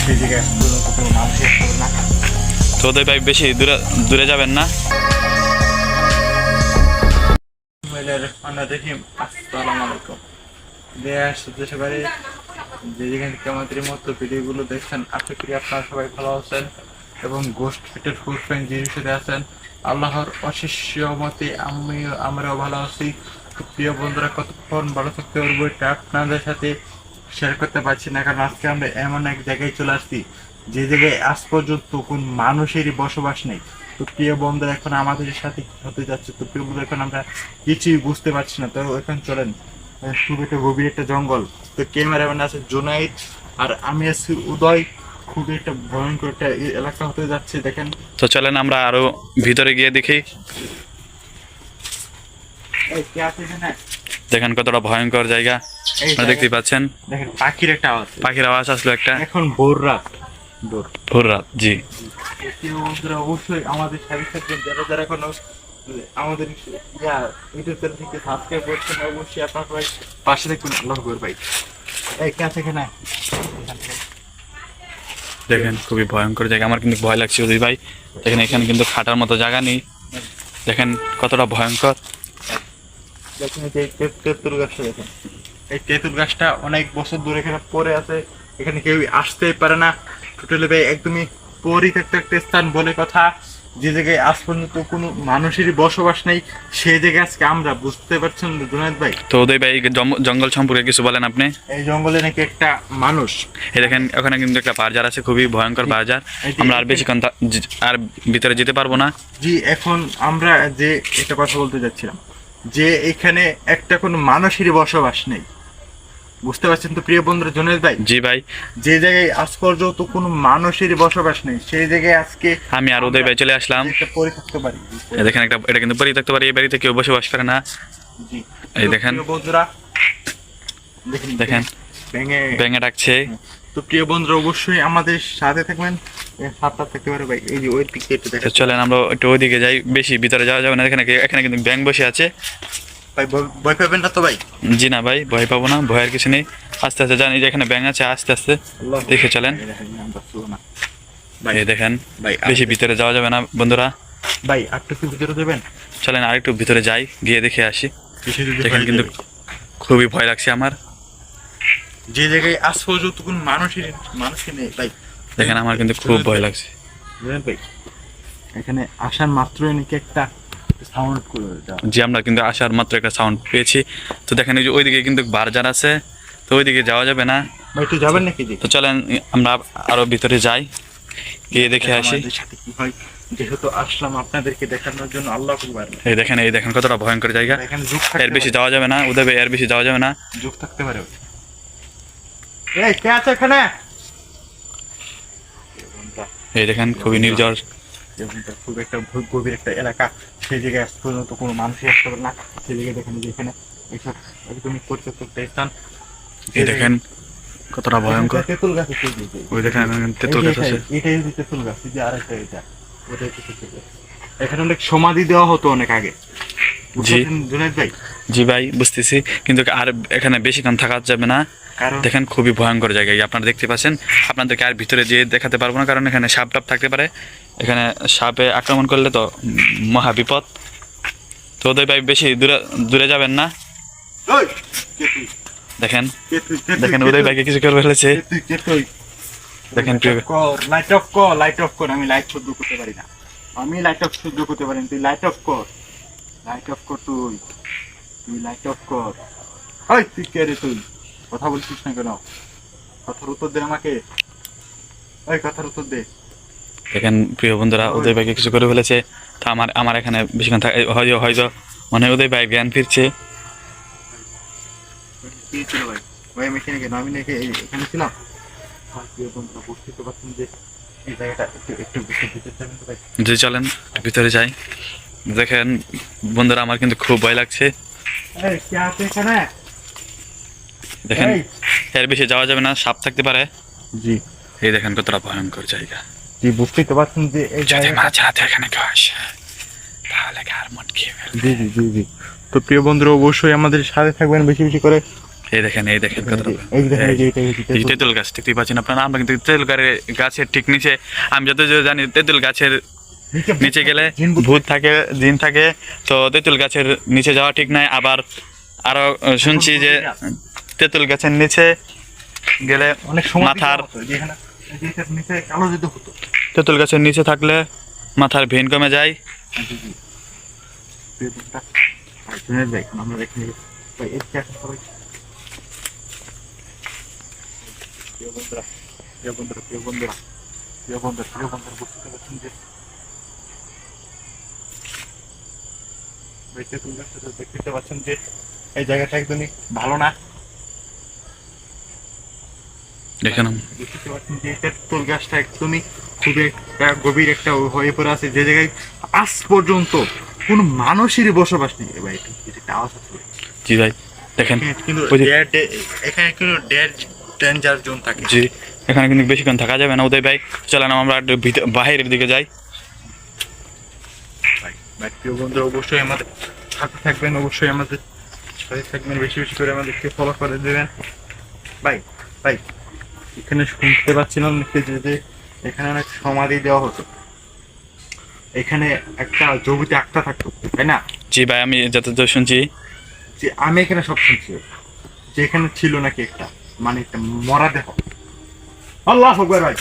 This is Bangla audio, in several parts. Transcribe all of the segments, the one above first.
সেই জায়গায় কোনো মানুষই আসতে পারবে না। তো ওদের ভাই বেশি দূরে দূরে যাবেন না। আসসালামু আলাইকুম। দেশ দেশে বাইরে যে যেখান থেকে আমাদের এই মতো ভিডিওগুলো দেখছেন, আশা করি আপনারা সবাই ভালো আছেন এবং গোস্ট ফিটের ফুড ফ্রেন্ড যিনি সাথে আছেন আল্লাহর অশেষ মতে আমরাও ভালো আছি। তো প্রিয় বন্ধুরা, কতক্ষণ ভালো থাকতে পারবো এটা আপনাদের সাথে শেয়ার করতে পারছি না, কারণ আজকে আমরা এমন এক জায়গায় চলে আসছি যে জায়গায় আজ পর্যন্ত কোন মানুষেরই বসবাস নেই। তো প্রিয় বন্ধুরা, এখন আমাদের সাথে কি হতে যাচ্ছে, তো প্রিয় বন্ধুরা এখন আমরা কিছুই বুঝতে পারছি না। তো এখন চলেন, খুব একটা গভীর একটা জঙ্গল। তো ক্যামেরাম্যান আছে জুনাইদ আর আমি আছি উদয়। খুবই একটা ভয়ঙ্কর একটা এলাকা হতে যাচ্ছে, দেখেন। তো চলেন আমরা আরো ভিতরে গিয়ে দেখি। এই কে আছে এখানে? দেখেন কতটা ভয়ঙ্কর জায়গা আপনারা দেখতে পাচ্ছেন। দেখেন পাখির একটা আওয়াজ, পাখির আওয়াজ আসলো একটা। এখন ভোর রাত। ভোর রাত, জি। প্রিয় বন্ধুরা, অবশ্যই আমাদের সাথে থাকবেন। যারা যারা এখনো আমাদের ইউটিউব চ্যানেল থেকে সাবস্ক্রাইব করছেন, অবশ্যই আপনার সবাই পাশে থাকবেন। আল্লাহ আকবার। ভাই এই কে আছে এখানে? দেখেন খুবই ভয়ঙ্কর জায়গা, আমার কিন্তু ভয় লাগছে ওদের ভাই। দেখেন এখানে কিন্তু খাটার মতো জায়গা নেই, দেখেন কতটা ভয়ঙ্কর। দেখেন এই যে তেঁতুল গাছটা, দেখেন এই তেঁতুল গাছটা অনেক বছর ধরে এখানে পড়ে আছে, এখানে কেউ আসতেই পারে না। টোটালি ভাই একদমই পরিত্যক্ত একটা স্থান বলে কথা, যে জায়গায় আজ পর্যন্ত কোনো মানুষেরই বসবাস নেই, সেই জায়গায় আজকে আমরা, বুঝতে পারছেন জুনায়েদ ভাই? তো ওদের ভাই জঙ্গল সম্পর্কে কিছু বলেন আপনি। এই জঙ্গলে নাকি একটা মানুষ, এই দেখেন ওখানে কিন্তু একটা বাজার আছে, খুবই ভয়ঙ্কর বাজার। আমরা আর বেশিক্ষণ আর ভিতরে যেতে পারবো না। জি, এখন আমরা যে একটা কথা বলতে যাচ্ছিলাম, যে এখানে একটা কোনো মানুষেরই বসবাস নেই, বুঝতে পারছেন তো প্রিয় বন্ধুরা জুনায়েদ ভাই? জি ভাই। যে জায়গায় আজ পর্যন্ত কোনো মানুষেরই বসবাস নেই, সেই জায়গায় আজকে আমি আর উদয় ভাই চলে আসলাম। একটা পরে থাকতে পারি। দেখেন এটা কিন্তু পরি থাকতে পারি, এই বাড়িতে কেউ বসবাস করে না। জি, এই দেখেন প্রিয় বন্ধুরা, দেখেন ব্যাঙে ডাকছে। তো প্রিয় বন্ধুরা, অবশ্যই আমাদের সাথে থাকবেন। সাতটা থাকতে পারে ভাই, এই যে ওই দিকে একটু তো দেখেন। চলেন আমরা একটু ওইদিকে যাই, বেশি ভিতরে যাওয়া যাবে না। এখানে কিন্তু ব্যাঙ বসে আছে। ভাই ভয় পাবেন না তো ভাই? জি না ভাই, ভয় পাবো না, ভয়ের কিছু নেই। আস্তে আস্তে জানি যে এখানে ব্যাঙ আছে, আস্তে আস্তে দেখে চলেন। এই দেখেন ভাই বেশি ভিতরে যাওয়া যাবে না বন্ধুরা। ভাই একটু কি ভিতরে যাবেন? চলেন আরেকটু ভিতরে যাই, গিয়ে দেখে আসি। দেখেন কিন্তু খুবই ভয় লাগছে আমার। যে জায়গায় আজ পর্যন্ত কোনো মানুষই নেই ভাই। দেখেন আমার কিন্তু খুব ভয় লাগছে ভাই, এখানে আসার মাত্রই নাকি একটা সাউন্ড করে দেওয়া। জি, আমরা কিন্তু আসার মাত্র একটা সাউন্ড পেয়েছি। তো দেখেন ওই যে ওইদিকে কিন্তু বাজার আছে, তো ওইদিকে যাওয়া যাবে না। ভাই একটু যাবেন নাকি? তো চলেন আমরা আরো ভিতরে যাই, গিয়ে দেখে আসি। আমাদের সাথে কি হয়, যেহেতু আসলাম আপনাদেরকে দেখানোর জন্য। আল্লাহ আকবার। এই দেখেন কতটা ভয়ঙ্কর জায়গা। এখানে যুগ এর বেশি যাওয়া যাবে না উদয় ভাই, এর বেশি যাওয়া যাবে না। যুগ থাকতে পারে। এই কে আছে এখানে? এই দেখেন খুবই নির্জন, খুব একটা গভীর একটা এলাকা, সেই জায়গায় আজ পর্যন্ত কোনো মানুষই আসতে পারে না। সেই জায়গায় দেখেন যে এখানে এইসব একদমই পরিত্যক্ত একটা স্থান। এই দেখেন কতটা ভয়ঙ্কর। তেঁতুল গাছ আছে, ওই দেখেন তেঁতুল গাছ আছে। এটাই হচ্ছে তেঁতুল গাছ, যে আরেকটা এটা, ওটাই হচ্ছে তেঁতুল গাছ। এখানে অনেক সমাধি দেওয়া হতো অনেক আগে। জি জুনায়েদ ভাই? জি ভাই, বুঝতেছি, কিন্তু আর এখানে বেশিক্ষণ থাকা যাবে না। দেখেন খুবই ভয়ঙ্কর জায়গা, আপনারা দেখতে পাচ্ছেন। আপনাদেরকে আর ভিতরে যেয়ে দেখাতে পারবো না, কারণ এখানে সাপ টাপ থাকতে পারে। এখানে সাপে আক্রমণ করলে তো মহা বিপদ। তো ওদের ভাই বেশি দূরে যাবেন না। দেখেন দেখেন উদয় ভাইকে কিছু করে ফেলেছে। দেখেন লাইট অফ কর। আমি লাইট সহ্য করতে পারি না, আমি লাইট অফ সহ্য করতে পারি না। তুই লাইট অফ কর, লাইট অফ কর, তুই লাইট অফ কর। ওই তুই কে রে? তুই কথা বলছিস না কেন? কথার উত্তর দে আমাকে, ওই কথার উত্তর দে। দেখেন প্রিয় বন্ধুরা, উদয় ভাইকে কিছু করে ফেলেছে। তো আমার এখানে বেশিক্ষণ হয়তো মনে হয় উদয় ভাই জ্ঞান ফিরছে। কি ছিল ভাই? ভাই আমি এখানে কেন? আমি নাকি এখানে ছিলাম? প্রিয় বন্ধুরা, বুঝতে পারছেন যে এই জায়গাটা একটু ভিতরে যাবেন তো ভাই? জি চলেন ভিতরে যাই। দেখেন বন্ধুরা, আমার কিন্তু খুব ভয় লাগছে। এই কে আছে এখানে? দেখেন এর বেশি যাওয়া যাবে না, সাপ থাকতে পারে। জি, এই দেখেন কতটা ভয়ঙ্কর জায়গা। জি বুঝতেই তো পারছেন যে এই যদি জায়গাটা। মাঝরাতে এখানে কেউ আসে তাহলে গার মটকে ফেলবে। জি জি জি জি। তো প্রিয় বন্ধুরা, অবশ্যই আমাদের সাথে থাকবেন, বেশি বেশি করে এই দেখেন কতটা এই যে দেখেন, এই যে এটা, এই যে এই যে তেঁতুল গাছ দেখতেই পাচ্ছেন আপনারা। আমরা কিন্তু তেঁতুল গাছের ঠিক নিচে, আমি যতদূর জানি তেঁতুল গাছের নিচে গেলে ভূত থাকে, জিন থাকে, তো তেঁতুল গাছের নিচে যাওয়া ঠিক নাই। আবার আরো শুনছি যে তেঁতুল গাছের নিচে গেলে অনেক সময় মাথার, যেখানে এই যে এটার নিচে কালো যেতে হতো। তেঁতুল গাছের নিচে থাকলে মাথার ভেন কমে যায়। ভাই আমরা দেখে নিই ভাই, এই যে এখন সবাই প্রিয় বন্ধুরা, প্রিয় বন্ধুরা, প্রিয় বন্ধুরা, প্রিয় বন্ধুরা, প্রিয় বন্ধুরা, বুঝতে পারছেন যে দেখতে পাচ্ছেন যে এই জায়গাটা একদমই ভালো না। দেখেন দেখতে পাচ্ছেন যে এটা তোল গাছটা একদমই খুবই একটা গভীর একটা হয়ে পড়ে আছে, যে জায়গায় আজ পর্যন্ত কোনো মানুষেরই বসবাস নেই। এবার এটা আওয়াজ হচ্ছে। জি ভাই দেখেন, কিন্তু ওই যে- এখানে কিন্তু ডেঞ্জার জোন থাকে। জি এখানে কিন্তু বেশিক্ষণ থাকা যাবে না উদয় ভাই। চলেন আমরা একটু বাহিরের দিকে যাই। ভাই ভাই, প্রিয় বন্ধুরা, অবশ্যই আমাদের সাথে থাকবেন, অবশ্যই আমাদের সাথে থাকবেন, বেশি বেশি করে আমাদেরকে ফলো করে দেবেন। ভাই ভাই, এখানে শুনতে পাচ্ছিলাম যে এখানে অনেক সমাধি দেওয়া হতো, এখানে একটা জমিতে আটকা থাকতো, তাই না? জি ভাই আমি যতদূর শুনছি, যে আমি এখানে সব শুনছি যে এখানে ছিল নাকি একটা, মানে একটা মরা দেহ। আল্লাহ আকবার ভাই।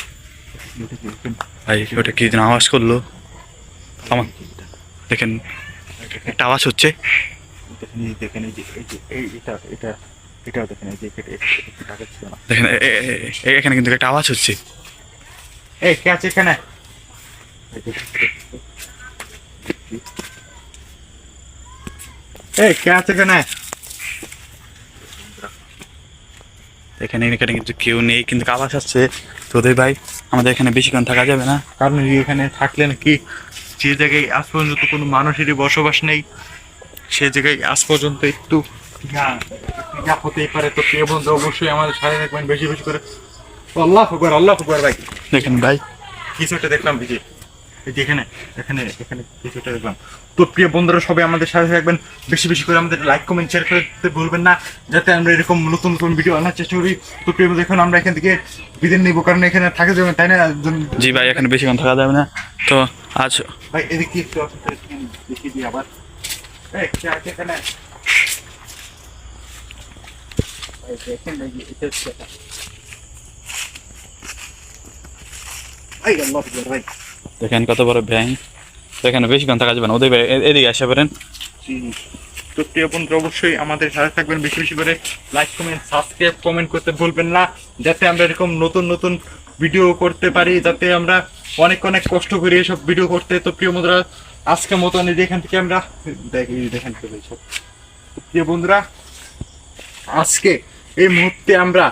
ভাই ওটা কি যেন আওয়াজ করলো আমার, দেখেন একটা আওয়াজ হচ্ছে। দেখেন এই যে, দেখেন এই যে, এই যে এটাও দেখেন, এই যে এটা আগে ছিল না। দেখেন এখানে কিন্তু একটা আওয়াজ হচ্ছে। এই কে আছে এখানে? এই কে আছে এখানে? এখানে এখানে কিন্তু কেউ নেই, কিন্তু আওয়াজ আসছে। তো উদয় ভাই আমাদের এখানে বেশিক্ষণ থাকা যাবে না। কারণ এখানে থাকলে নাকি যে জায়গায় আজ পর্যন্ত কোনো মানুষেরই বসবাস নেই, সে জায়গায় আজ পর্যন্ত একটু ইয়া হতেই পারে। তো প্রিয় বন্ধু, অবশ্যই আমাদের সাথে থাকবেন, বেশি বেশি করে। আল্লাহ আকবার, আল্লাহ আকবার ভাই। দেখেন ভাই কিছুটা দেখলাম এই যে, এই যে এখানে এখানে এখানে কিছুটা দেখলাম। তো প্রিয় বন্ধুরা, সবাই আমাদের সাথে থাকবেন, বেশি বেশি করে আমাদের লাইক কমেন্ট শেয়ার করতে ভুলবেন না, যাতে আমরা এরকম নতুন নতুন ভিডিও আনার চেষ্টা করি। তো প্রিয় বন্ধু, এখন আমরা এখান থেকে বিদায় নিবো, কারণ এখানে থাকে যাবেন, তাই না? জি ভাই এখানে বেশিক্ষণ থাকা যাবে না। তো আজ ভাই এদিকে একটু দেখিয়ে দিই আবার। এই কে আছে এখানে? এই দেখেন, এই যে এটা হচ্ছে, এই আল্লাহ আকবার ভাই। দেখেন কত বড় ব্যাং। তো এখানে বেশিক্ষণ থাকা যাবে না। উদয় ভাই এদিকে আসতে পারেন। তো প্রিয় বন্ধু, অবশ্যই আমাদের সাথে থাকবেন, বেশি বেশি করে লাইক কমেন্ট সাবস্ক্রাইব কমেন্ট করতে ভুলবেন না, যাতে আমরা এরকম নতুন নতুন ভিডিও করতে পারি, যাতে আমরা অনেক অনেক কষ্ট করি এসব ভিডিও করতে। তো প্রিয় বন্ধুরা, আজকের মতন এখান থেকে আমরা দেখেন চলে সব। প্রিয় বন্ধুরা, আজকে এই মুহূর্তে আমরা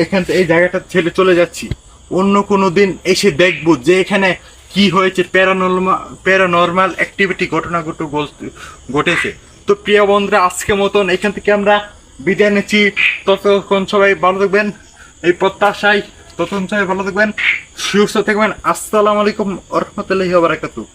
এখান থেকে এই জায়গাটা ছেড়ে চলে যাচ্ছি। অন্য কোনো দিন এসে দেখবো যে এখানে কি হয়েছে, প্যারানর্মাল অ্যাক্টিভিটি ঘটনা ঘটেছে। তো প্রিয় বন্ধুরা, আজকের মতন এখান থেকে আমরা বিদায় নিচ্ছি। ততক্ষণ সবাই ভালো থাকবেন, এই প্রত্যাশায় ততক্ষণ সবাই ভালো থাকবেন, সুস্থ থাকবেন। আসসালামু আলাইকুম ওয়া রাহমাতুল্লাহি ওয়া বারাকাতুহু।